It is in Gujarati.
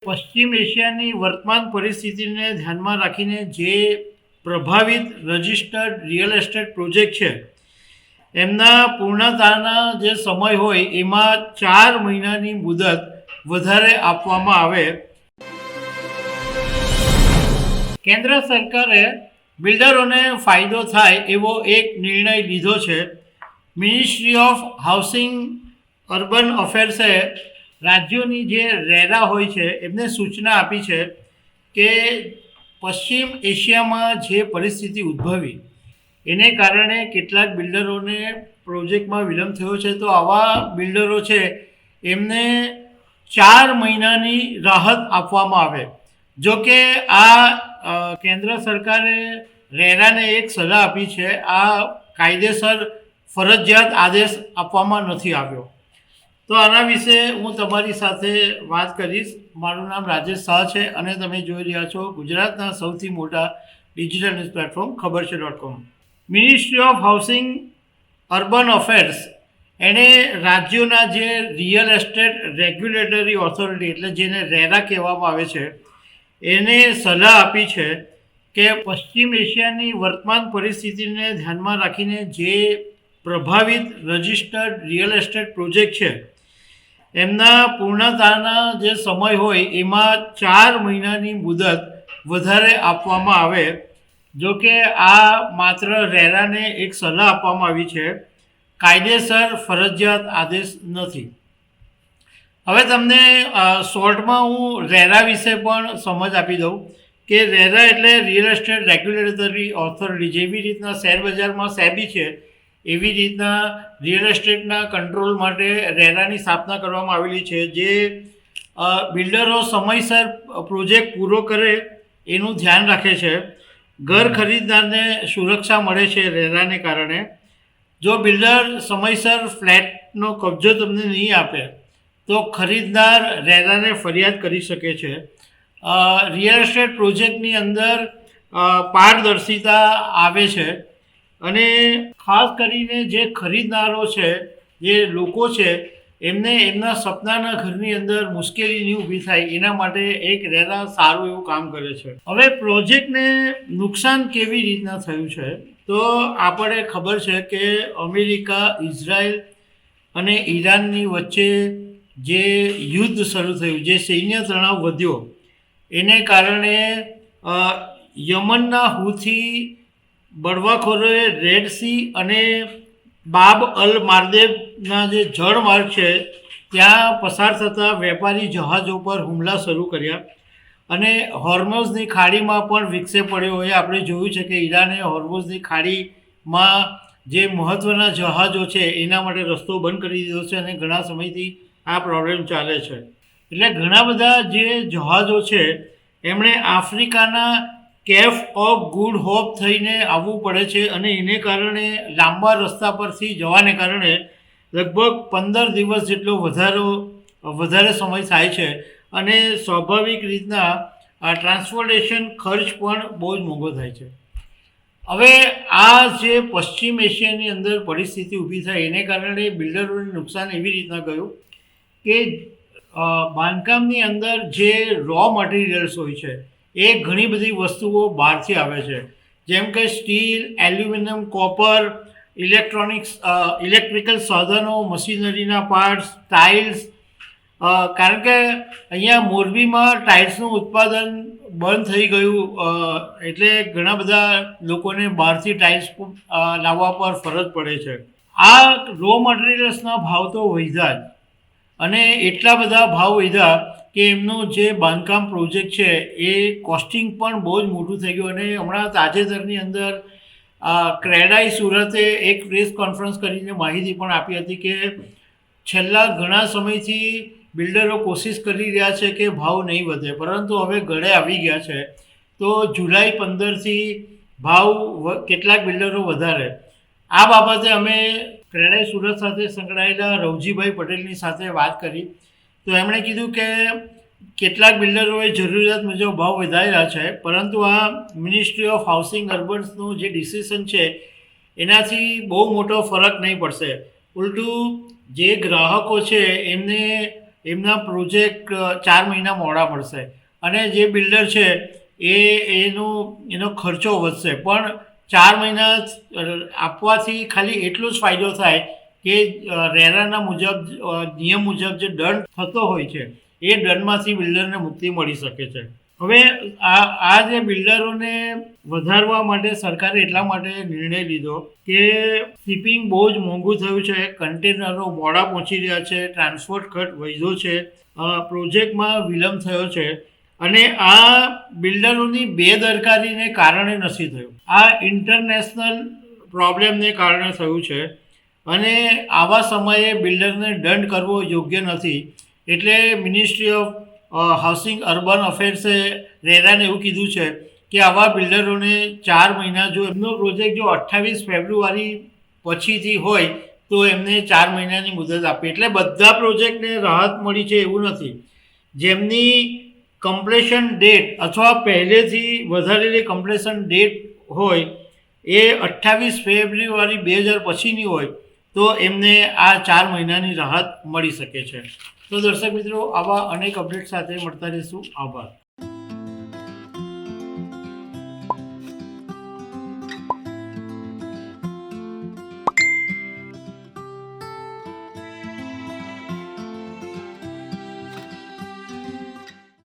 પશ્ચિમ એશિયાની વર્તમાન પરિસ્થિતિને ધ્યાનમાં રાખીને જે પ્રભાવિત રજિસ્ટર્ડ રિયલ એસ્ટેટ પ્રોજેક્ટ છે એમના પૂર્ણતાના જે સમય હોય એમાં 4 મહિનાની મુદત વધારે આપવામાં આવે. કેન્દ્ર સરકારે બિલ્ડરોને ફાયદો થાય એવો એક નિર્ણય લીધો છે. મિનિસ્ટ્રી ઓફ હાઉસિંગ અર્બન અફેર્સે રાજ્યોની જે રેરા હોય છે એમને સૂચના આપી છે કે પશ્ચિમ એશિયામાં જે પરિસ્થિતિ ઉદ્ભવી એને કારણે કેટલાક બિલ્ડરોને પ્રોજેક્ટમાં વિલંબ થયો છે. તો આવા બિલ્ડરો છે એમને 4 મહિનાની રાહત આપવામાં આવે. જો કે આ કેન્દ્ર સરકારે રેરાને એક સલાહ આપી છે. આ કાયદેસર ફરજિયાત આદેશ આપવામાં નથી આવ્યો. તો આના વિશે હું તમારી સાથે વાત કરીશ. મારું નામ રાજેશ શાહ છે અને તમે જોઈ રહ્યા છો ગુજરાતના સૌથી મોટા ડિજિટલ ન્યૂઝ પ્લેટફોર્મ ખબરછે.com. Ministry of housing urban affairs એણે રાજ્યોના જે રિયલ એસ્ટેટ રેગ્યુલેટરી ઓથોરિટી એટલે જેને રેરા કહેવામાં આવે છે એને સલાહ આપી છે કે પશ્ચિમ એશિયાની વર્તમાન પરિસ્થિતિને ધ્યાનમાં રાખીને જે પ્રભાવિત રજિસ્ટર્ડ રિયલ એસ્ટેટ પ્રોજેક્ટ છે એમના પૂર્ણતાના જે સમય હોય એમાં 4 મહિનાની મુદત વધારે આપવામાં આવે. જો કે આ માત્ર રેરાને એક સલાહ આપવામાં આવી છે, કાયદેસર ફરજિયાત આદેશ નથી. હવે તમને શોર્ટમાં હું રેરા વિશે પણ સમજ આપી દઉં કે રેરા એટલે રિયલ એસ્ટેટ રેગ્યુલેટરી ઓથોરિટી. જેવી રીતના શેરબજારમાં સેબી છે એવી રીતના રિયલ એસ્ટેટના કંટ્રોલ માટે રેરાની સ્થાપના કરવામાં આવેલી છે, જે બિલ્ડરો સમયસર પ્રોજેક્ટ પૂરો કરે એનું ધ્યાન રાખે છે. ઘર ખરીદદારને સુરક્ષા મળે છે રેરાને કારણે. જો બિલ્ડર સમયસર ફ્લેટનો કબજો તમને નહીં આપે તો ખરીદદાર રેરાને ફરિયાદ કરી શકે છે. રિયલ એસ્ટેટ પ્રોજેક્ટની અંદર પારદર્શિતા આવે છે અને ખાસ કરીને જે ખરીદનારો છે, જે લોકો છે, એમને એમના સપનાના ઘરની અંદર મુશ્કેલી નહીં ઊભી થાય એના માટે એક રેરા સારું એવું કામ કરે છે. હવે પ્રોજેક્ટને નુકસાન કેવી રીતના થયું છે તો આપણે ખબર છે કે અમેરિકા, ઇઝરાયલ અને ઈરાનની વચ્ચે જે યુદ્ધ શરૂ થયું, જે સૈન્ય તણાવ વધ્યો એને કારણે યમનના હુથી બળવાખોરોએ રેડ સી અને બાબ અલ માર્દેબના જે જળમાર્ગ છે ત્યાં પસાર થતા વેપારી જહાજો પર હુમલા શરૂ કર્યા અને હોર્મોઝની ખાડીમાં પણ વિક્ષેપ પડ્યો. એ આપણે જોયું છે કે ઈરાને હોર્મોઝની ખાડીમાં જે મહત્ત્વના જહાજો છે એના માટે રસ્તો બંધ કરી દીધો છે અને ઘણા સમયથી આ પ્રોબ્લેમ ચાલે છે. એટલે ઘણા બધા જે જહાજો છે એમણે આફ્રિકાના કેફ ઓફ ગુડ હોપ થઈને આવવું પડે છે અને એને કારણે લાંબા રસ્તા પરથી જવાને કારણે લગભગ 15 દિવસ જેટલો વધારે સમય થાય છે અને સ્વાભાવિક રીતના આ ટ્રાન્સપોર્ટેશન ખર્ચ પણ બહુ જ મોંઘો થાય છે. હવે આ જે પશ્ચિમ એશિયાની અંદર પરિસ્થિતિ ઊભી થાય એને કારણે બિલ્ડરોને નુકસાન એવી રીતના ગયું કે બાંધકામની અંદર જે રો મટીરિયલ્સ હોય છે એ ઘણી બધી વસ્તુઓ બહારથી આવે છે, જેમ કે સ્ટીલ, એલ્યુમિનિયમ, કોપર, ઇલેક્ટ્રિકલ સાધનો, મશીનરીના પાર્ટ્સ, ટાઇલ્સ. કારણ કે અહીંયા મોરબીમાં ટાઇલ્સનું ઉત્પાદન બંધ થઈ ગયું એટલે ઘણા બધા લોકોને બહારથી ટાઇલ્સ લાવવા પર ફરજ પડે છે. આ રો મટીરિયલ્સના ભાવ તો વધ્યા જ અને એટલા બધા ભાવ વધ્યા કે એમનું જે બાંધકામ પ્રોજેક્ટ છે એ કોસ્ટિંગ પણ બહુ જ મોટું થઈ ગયું. અને હમણાં તાજેતરની અંદર ક્રેડાઈ સુરતે એક પ્રેસ કોન્ફરન્સ કરીને માહિતી પણ આપી હતી કે છેલ્લા ઘણા સમયથી બિલ્ડરો કોશિશ કરી રહ્યા છે કે ભાવ નહીં વધે, પરંતુ હવે ગળે આવી ગયા છે. તો જુલાઈ 15થી ભાવ કેટલાક બિલ્ડરો વધારે. આ બાબતે અમે ક્રેડાઈ સુરત સાથે સંકળાયેલા રવજીભાઈ પટેલની સાથે વાત કરી તો એમણે કીધું કે કેટલાક બિલ્ડરોએ જરૂરિયાત મુજબ ભાવ વધારેલા છે, પરંતુ આ મિનિસ્ટ્રી ઓફ હાઉસિંગ અર્બન્સનું જે ડિસિઝન છે એનાથી બહુ મોટો ફરક નહીં પડશે. ઉલટું જે ગ્રાહકો છે એમને એમના પ્રોજેક્ટ 4 મહિના મોડા મળશે અને જે બિલ્ડર છે એનો ખર્ચો વધશે. પણ 4 મહિના આપવાથી ખાલી એટલો જ ફાયદો થાય કે રેરાના નિયમ મુજબ જે દંડ થતો હોય છે એ દંડમાંથી બિલ્ડરને મુક્તિ મળી શકે છે. હવે આ જે બિલ્ડરોને વધારવા માટે સરકારે એટલા માટે નિર્ણય લીધો કે શિપિંગ બહુ જ મોંઘું થયું છે, કન્ટેનરો મોડા પહોંચી રહ્યા છે, ટ્રાન્સપોર્ટ ખર્ચ વધ્યો છે, પ્રોજેક્ટમાં વિલંબ થયો છે અને આ બિલ્ડરોની બેદરકારીને કારણે નથી થયું. આ ઇન્ટરનેશનલ પ્રોબ્લેમને કારણે થયું છે અને આવા સમયે બિલ્ડરને દંડ કરવો યોગ્ય નથી. એટલે મિનિસ્ટ્રી ઓફ હાઉસિંગ અર્બન અફેર્સે રેરાને એવું કીધું છે કે આવા બિલ્ડરોને 4 મહિના, જો એમનો પ્રોજેક્ટ જો 28 ફેબ્રુઆરી પછીથી હોય તો એમને 4 મહિનાની મુદત આપી. એટલે બધા પ્રોજેક્ટને રાહત મળી છે એવું નથી. જેમની કમ્પ્લેશન ડેટ અથવા પહેલેથી વધારેલી કમ્પ્લેશન ડેટ હોય એ 28 ફેબ્રુઆરી 2000 પછીની હોય તો એમને આ 4 મહિનાની રાહત મળી શકે છે. તો દર્શક મિત્રો, આવા અનેક અપડેટ સાથે મળતા રહીશું. આભાર.